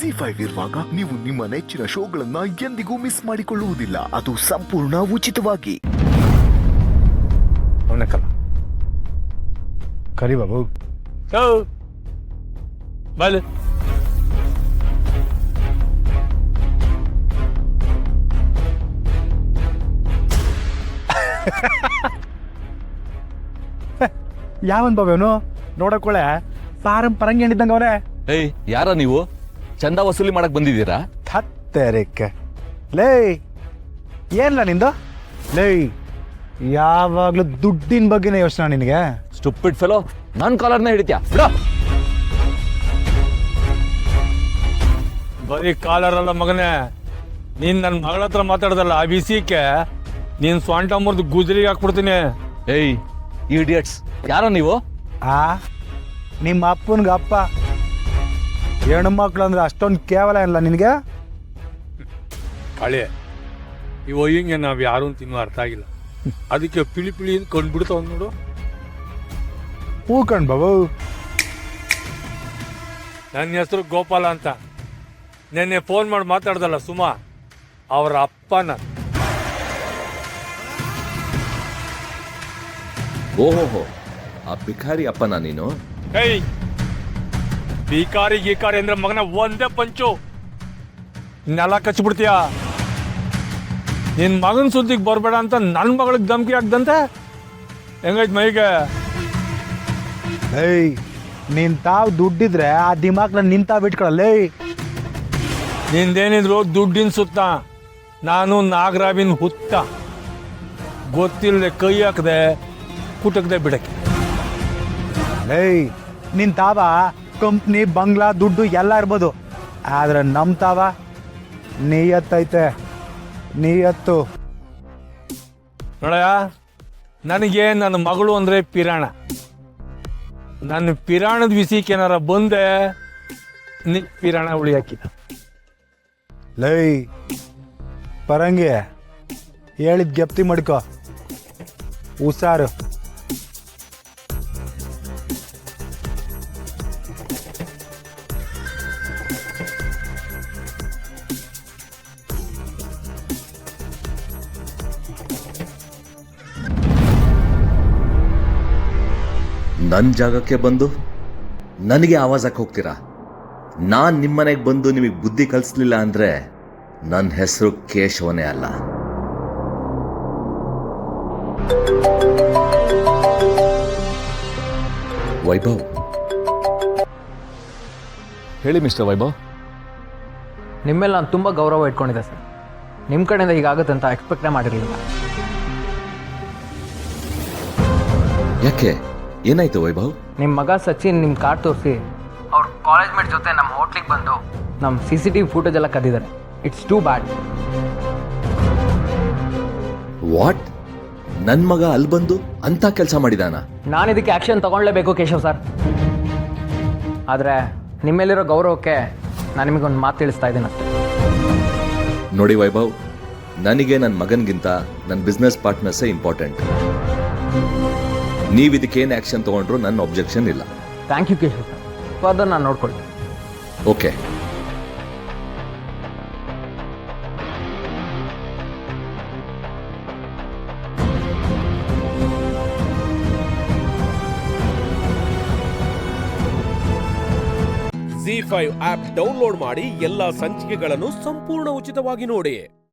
ZEE5 ಇರುವಾಗ ನೀವು ನಿಮ್ಮ ನೆಚ್ಚಿನ ಶೋಗಳನ್ನ ಎಂದಿಗೂ ಮಿಸ್ ಮಾಡಿಕೊಳ್ಳುವುದಿಲ್ಲ. ಅದು ಸಂಪೂರ್ಣ ಉಚಿತವಾಗಿ. ಅವನಕ್ಕಲ್ಲ ಕರಿ ಬಾಬು ಬಲ್ ಯಾವನ್ ಬಾಬು ಅವನು ನೋಡಕೊಳ್ಳೆ ಪರಂಗಿ ಹೇಳಿದ್ದಂಗ ಅವನೇ. ಏಯ್ ಯಾರ ನೀವು? ಚಂದ ವಸೂಲಿ ಮಾಡಕ್ ಬಂದಿದ್ದೀರಾ? ಹತ್ತೇರಿಕೆ ಲೇ ಏನ್ಲ ನಿಂದು? ಲೇ ಯಾವಾಗ್ಲೂ ದುಡ್ಡಿನ ಬಗ್ಗೆನೇ ಯೋಚನೆ ನಿನಗೆ. ಸ್ಟುಪಿಡ್ ಫೆಲೋ, ನನ್ ಕಾಲರ್ನ ಹಿಡಿತ್ಯಾ? ಬಿಡ. ಬರೀ ಕಾಲರಲ್ಲ ಮಗನೇ, ನೀನ್ ನನ್ನ ಮಗಳ ಹತ್ರ ಮಾತಾಡ್ದಲ್ಲ ಆ ವಿಷಯಕ್ಕೆ ನೀನ್ ಸ್ವಂಟ ಮುರಿದು ಗುಜರಿಗೆ ಹಾಕ್ಬಿಡ್ತೀನಿ. ಏಯ್ ಇಡಿಯಟ್ಸ್, ಯಾರ ನೀವು? ನಿಮ್ಮ ಅಪ್ಪನ್ಗ ಅಪ್ಪ. ಹೆಣ್ಮಕ್ಳು ಅಂದ್ರೆ ಅಷ್ಟೊಂದು ಕೇವಲ ಇಲ್ಲ ನಿನಗೆ? ಕಳೆ ಇವ ಹಿಂಗೆ ನಾವ್ ಯಾರು ತಿನ್ನೋ ಅರ್ಥ ಆಗಿಲ್ಲ, ಅದಕ್ಕೆ ಪಿಳಿ ಪಿಳಿ ಕೊಂಡ್ಬಿಡ್ತಾವ ನೋಡು. ಹೂ ಕಣ್ ಬಾಬು. ನನ್ನ ಹೆಸರು ಗೋಪಾಲ ಅಂತ. ನೆನ್ನೆ ಫೋನ್ ಮಾಡಿ ಮಾತಾಡ್ದಲ್ಲ ಸುಮಾ, ಅವರ ಅಪ್ಪನ. ಓಹೋಹೋ, ಆ ಭಿಖಾರಿ ಅಪ್ಪನ ನೀನು? ಏಯ್ ಭಿಕಾರಿ ಗೀಕಾರಿ ಅಂದ್ರೆ ಮಗನ ಒಂದೇ ಪಂಚು, ನೆಲ ಕಚ್ಬಿಡ್ತೀಯ. ನಿನ್ ಮಗನ ಸುದ್ದಿಗೆ ಬರ್ಬೇಡ ಅಂತ ನನ್ನ ಮಗಳಿಗೆ ಧಮಕಿ ಹಾಕ್ದಂತೆ. ಹೆಂಗೈತ್ ಮೈಗೆ? ಏಯ್ ನೀನ್ ತಾವ್ ದುಡ್ಡಿದ್ರೆ ಆ ದಿಮಾಕ್ನ ನಿಂತಾವ್ ಬಿಟ್ಕೊಳಲ್ಲೇ. ನಿಂದೇನಿದ್ರು ದುಡ್ಡಿನ ಸುತ್ತ, ನಾನು ನಾಗರಾವಿನ ಹುತ್ತ. ಗೊತ್ತಿಲ್ಲದೆ ಕೈ ಹಾಕದೆ ಕುಟಕದೆ ಬಿಡಕ್ಕೆ. ಏಯ್ ನಿನ್ ತಾವ ಕಂಪ್ನಿ ಬಂಗ್ಲಾ ದುಡ್ಡು ಎಲ್ಲ ಇರ್ಬೋದು, ಆದ್ರೆ ನಮ್ ತಾವ ನೀಯತ್ತೈತೆ, ನೀಯತ್ತು. ನೋಡಯ್ಯ, ನನಗೆ ನನ್ನ ಮಗಳು ಅಂದ್ರೆ ಪಿರಾಣ. ನನ್ನ ಪಿರಾಣದ ವಿಷಯಕ್ಕೆ ಏನಾರ ಬಂದೆ ನೀ ಪಿರಾಣ ಉಳಿ ಹಾಕಿದ. ಲೈ ಪರಂಗಿ ಹೇಳಿದ್ ಗೆಪ್ತಿ ಮಾಡ್ಕೋ, ಹುಷಾರು. ನನ್ನ ಜಾಗಕ್ಕೆ ಬಂದು ನನಗೆ ಆವಾಜಕ್ಕೆ ಹೋಗ್ತೀರಾ? ನಾನು ನಿಮ್ಮನೆಗೆ ಬಂದು ನಿಮಗೆ ಬುದ್ಧಿ ಕಲಿಸ್ಲಿಲ್ಲ ಅಂದ್ರೆ ನನ್ನ ಹೆಸರು ಕೇಶವನೇ ಅಲ್ಲ. ವೈಭವ್ ಹೇಳಿ ಮಿಸ್ಟರ್ ವೈಭವ್. ನಿಮ್ಮೇಲೆ ನಾನು ತುಂಬ ಗೌರವ ಇಟ್ಕೊಂಡಿದ್ದೆ ಸರ್. ನಿಮ್ಮ ಕಡೆಯಿಂದ ಹೀಗಾಗುತ್ತೆ ಅಂತ ಎಕ್ಸ್ಪೆಕ್ಟೇ ಮಾಡಿರಲಿಲ್ಲ. ಯಾಕೆ, ಏನಾಯ್ತು ವೈಭವ್? ನಿಮ್ಮ ಮಗ ಸಚಿನ್ ನಿಮ್ಮ ಕಾರ್ ತೋರಿಸಿ ಅವ್ರ ಕಾಲೇಜ್ ಮೇಟ್ ಜೊತೆ ನಮ್ಮ ಹೋಟ್ಲಿಗೆ ಬಂದು ನಮ್ಮ CCTV ಫುಟೇಜ್ ಎಲ್ಲ ಕದ್ದಿದ್ದಾರೆ. It's too bad. ವಾಟ್? ನನ್ನ ಮಗ ಅಲ್ಲಿ ಬಂದು ಅಂತ ಕೆಲಸ ಮಾಡಿದಾನ? ನಾನು ಇದಕ್ಕೆ ಆ್ಯಕ್ಷನ್ ತಗೊಳ್ಳೇಬೇಕು ಕೇಶವ್ ಸರ್. ಆದರೆ ನಿಮ್ಮೇಲಿರೋ ಗೌರವಕ್ಕೆ ನಾನು ನಿಮಗೊಂದು ಮಾತು ತಿಳಿಸ್ತಾ ಇದ್ದೀನಿ ಅಷ್ಟೇ. ನೋಡಿ ವೈಭವ್, ನನಗೆ ನನ್ನ ಮಗನಿಗಿಂತ ನನ್ನ ಬಿಸ್ನೆಸ್ ಪಾರ್ಟ್ನರ್ಸೇ ಇಂಪಾರ್ಟೆಂಟ್. ನೀವು ಇದಕ್ಕೇನು ಆ್ಯಕ್ಷನ್ ತೊಗೊಂಡ್ರು ನನ್ನ ಒಬ್ಜೆಕ್ಷನ್ ಇಲ್ಲ. Thank you Keshav sir. Further ನಾನು ನೋಡ್ಕೊಳ್ತೀನಿ. ಓಕೆ. ZEE5 ಆಪ್ ಡೌನ್ಲೋಡ್ ಮಾಡಿ ಎಲ್ಲಾ ಸಂಚಿಕೆಗಳನ್ನು ಸಂಪೂರ್ಣ ಉಚಿತವಾಗಿ ನೋಡಿ.